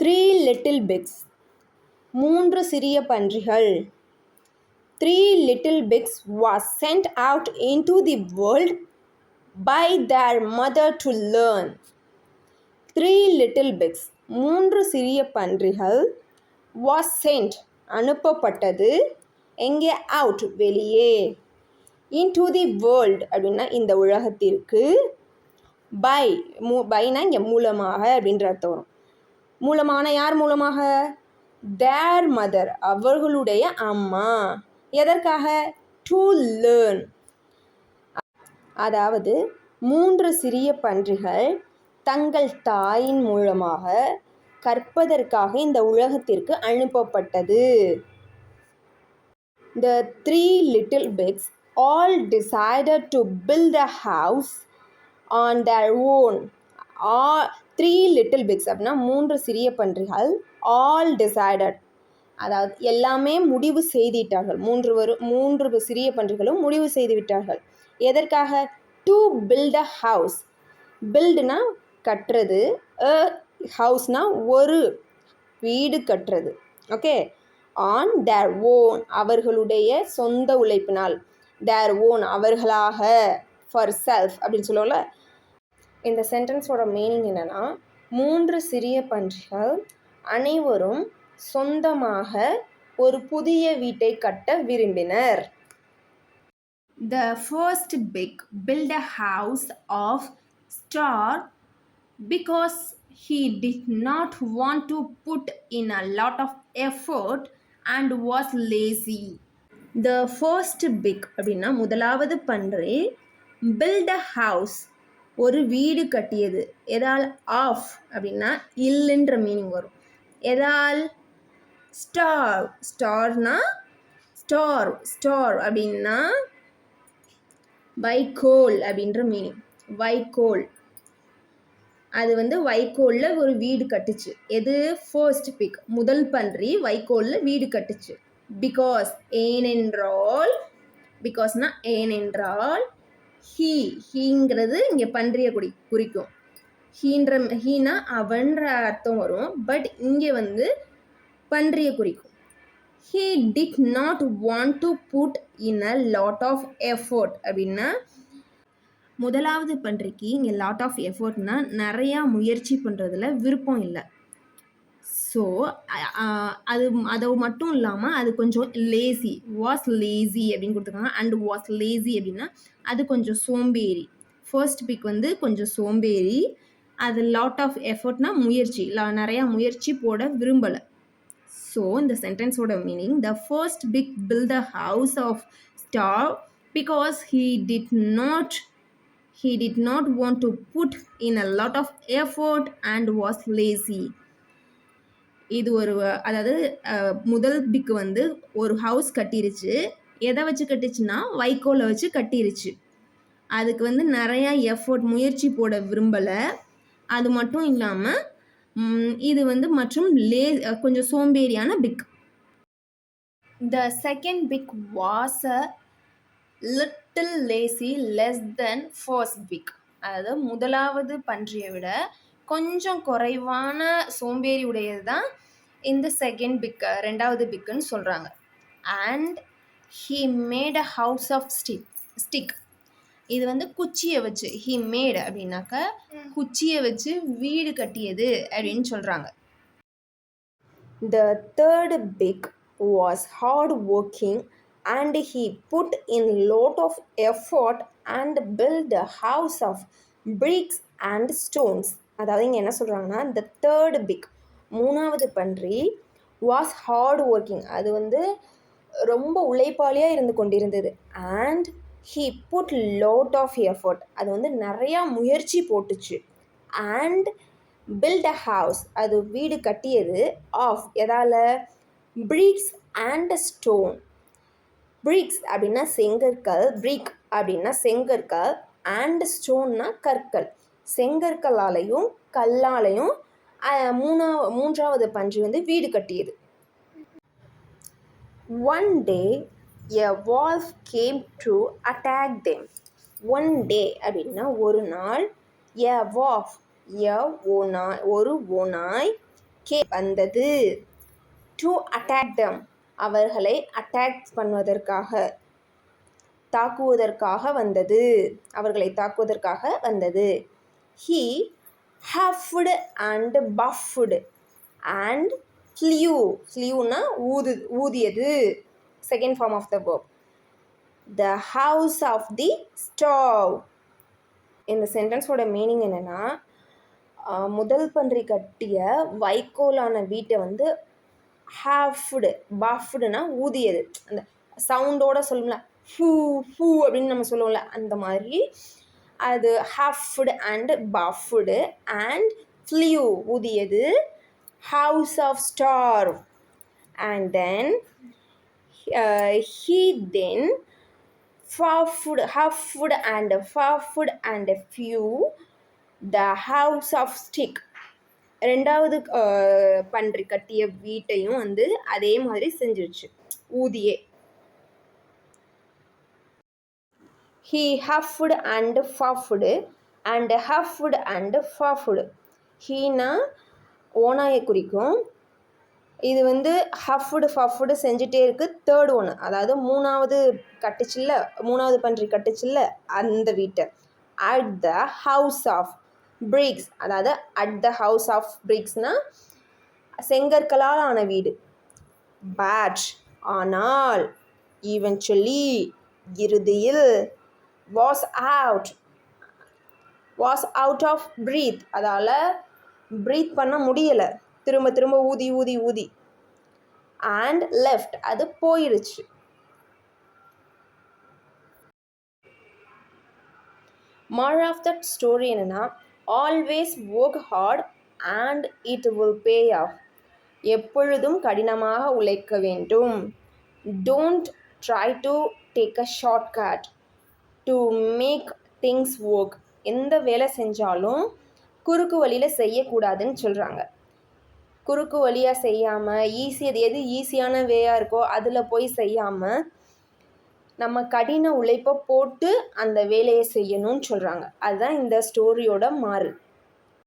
Three little pigs. மூன்று சிறிய பன்றிகள். Three little pigs was sent out into the world by their mother to learn. Three little pigs. மூன்று சிறிய பன்றிகள் was sent அனுப்பப்பட்டது எங்கே out வெளியே into the world அப்படின்னா இந்த உலகத்திற்கு by பைனா இங்கே மூலமாக அப்படின்ற அர்த்தம் வரும். மூலமான யார் மூலமாக? their mother அவர்களுடைய அம்மா. எதற்காக? to learn அதாவது மூன்று சிறிய பன்றிகள் தங்கள் தாயின் மூலமாக கற்பதற்காக இந்த உலகத்திற்கு அனுப்பப்பட்டது. The three little pigs all decided to build a house on their own. Three little pigs அப்படின்னா மூன்று சிறிய பன்றிகள் all decided அதாவது எல்லாமே முடிவு செய்துவிட்டார்கள். மூன்று சிறிய பன்றிகளும் முடிவு செய்து விட்டார்கள். எதற்காக? to build a house. buildனா கட்டுறது, a ஹவுஸ்னா ஒரு வீடு கட்டுறது. ஓகே, on their own அவர்களுடைய சொந்த உழைப்பினால், their own அவர்களாக, for self அப்படின்னு சொல்லுவோம்ல. இந்த சென்டென்ஸோட மீனிங் என்னென்னா, மூன்று சிறிய பன்றிகள் அனைவரும் சொந்தமாக ஒரு புதிய வீட்டை கட்ட விரும்பினர். The first pig built a house of straw because he did not want to put in a lot of effort and was lazy. The first pig அப்படின்னா முதலாவது பன்றி build a house ஒரு வீடு கட்டியது. எதால்? ஆஃப் அப்படின்னா இல்லைன்ற மீனிங் வரும். எதால்? ஸ்டார். ஸ்டார்னா ஸ்டார் அப்படின்னா வைக்கோல் அப்படின்ற மீனிங். வைக்கோல், அது வைக்கோலில் ஒரு வீடு கட்டுச்சு. எது? ஃபர்ஸ்ட் பிக் முதல் பன்றி வைக்கோலில் வீடு கட்டுச்சு. பிகாஸ் ஏனென்றால், பிகாஸ்னா ஏனென்றால், ஹீங்கிறது இங்கே பன்றியை குறிக்கும். ஹீனா அவன்ற அர்த்தம் வரும். பட் இங்கே பன்றியை குறிக்கும். He did not want to put in a lot of effort அப்படின்னா முதலாவது பன்றிக்கு இங்கே லாட் ஆஃப் எஃபோர்ட்னா நிறையா முயற்சி பண்ணுறதுல விருப்பம் இல்லை. ஸோ அது மட்டும் இல்லாமல் அது கொஞ்சம் லேசி, வாஸ் லேசி அப்படின்னு கொடுத்துருக்காங்க. அண்ட் வாஸ் லேசி அப்படின்னா அது கொஞ்சம் சோம்பேறி. ஃபர்ஸ்ட் பிக் கொஞ்சம் சோம்பேறி. அது லாட் ஆஃப் எஃபோர்ட்னா முயற்சி, நிறையா முயற்சி போட விரும்பலை. ஸோ இந்த சென்டென்ஸோட meaning, the first pig built a house of straw because he did not want to put in a lot of effort and was lazy. இது அதாவது முதல் பிக் ஒரு ஹவுஸ் கட்டிருச்சு. எதை வச்சு கட்டிச்சுன்னா வைக்கோலை வச்சு கட்டிருச்சு. அதுக்கு நிறையா எஃபோர்ட் முயற்சி போட விரும்பலை. அது மட்டும் இல்லாமல் இது மற்றும் கொஞ்சம் சோம்பேறியான big. The second pig was a little lazy, less than first pig. அதாவது முதலாவது பன்றியை விட கொஞ்சம் குறைவான சோம்பேறி உடையது தான் இந்த செகண்ட் பிக், ரெண்டாவது பிக்குன்னு சொல்கிறாங்க. And he made a house of stick. இது குச்சியை வச்சு, he made அப்படின்னாக்க குச்சியை வச்சு வீடு கட்டியது அப்படின்னு சொல்கிறாங்க. The third pig was hard working and he put in lot of effort and built a house of bricks and stones. அதாவது இங்கே என்ன சொல்கிறாங்கன்னா, the third pig மூணாவது பன்றி was hard working, அது ரொம்ப உழைப்பாளியாக இருந்து கொண்டிருந்தது. and he put lot of effort, அது நிறையா முயற்சி போட்டுச்சு. and build a house, அது வீடு கட்டியது. of எதால்? bricks and stone. bricks அப்படின்னா செங்கற்கள், brick அப்படின்னா செங்கற்கள், and stoneனா கற்கள். செங்கற்களாலையும் கல்லாலையும் மூன்றாவது பன்றி வீடு கட்டியது. One day a wolf came to attack them. One day அப்படின்னா ஒரு நாள், a wolf ஒரு ஓநாய் வந்தது. டு அட்டாக் them அவர்களை அட்டாக் பண்ணுவதற்காக, தாக்குவதற்காக வந்தது, அவர்களை தாக்குவதற்காக வந்தது. He huffed and puffed and flew. Flewனா ஊதியது. Second form of the verb. The house of the stove. இந்த சென்டென்ஸோட மீனிங் என்னென்னா, முதல் பன்றி கட்டிய வைக்கோலான வீட்டை வந்து ஹாஃப்டு, பஃப்டுனா ஊதியது, அந்த சவுண்டோட சொல்லும்ல, ஃபூ ஃபூ அப்படின்னு நம்ம சொல்லுவோம்ல, அந்த மாதிரி அது huffed and puffed and flew ஊதியது. House of star. And then he then huffed and puffed and flew the house of stick. ரெண்டாவது பன்றி கட்டிய வீட்டையும் வந்து அதே மாதிரி செஞ்சிருச்சு, ஊதியே. He huffed and puffed and huffed and puffed. Heena ஓனாயை குறிக்கும். இது வந்து ஹஃப்டு ஃபஃப்டு செஞ்சுட்டே இருக்குது. தேர்ட் ஒன்று, அதாவது மூணாவது பன்றி கட்டுச்சில்ல அந்த வீட்டை. At the house of bricks, அதாவது அட் த ஹவுஸ் ஆஃப் பிரிக்ஸ்னால் செங்கற்களால் ஆன வீடு. பட் ஆனால், ஈவென்ச்சுவலி இறுதியில், வாஸ் அவுட் ஆஃப் பிரீத், அதால் ப்ரீத் பண்ண முடியலை, திரும்ப திரும்ப ஊதி ஊதி ஊதி. அண்ட் லெஃப்ட், அது போயிடுச்சு. மாரல் ஆஃப் தட் ஸ்டோரி என்னென்னா, always work hard and it will pay off. எப்பொழுதும் கடினமாக உழைக்க வேண்டும். Don't try to take a shortcut to make things work. எந்த வேலை செஞ்சாலும் குறுக்கு வழியில் செய்யக்கூடாதுன்னு சொல்கிறாங்க. குறுக்கு வழியாக செய்யாமல் எது ஈஸியான வேயாக இருக்கோ அதில் போய் செய்யாமல் நம்ம கடின உழைப்பை போட்டு அந்த வேலையை செய்யணும்னு சொல்கிறாங்க. அதுதான் இந்த ஸ்டோரியோட மாறு.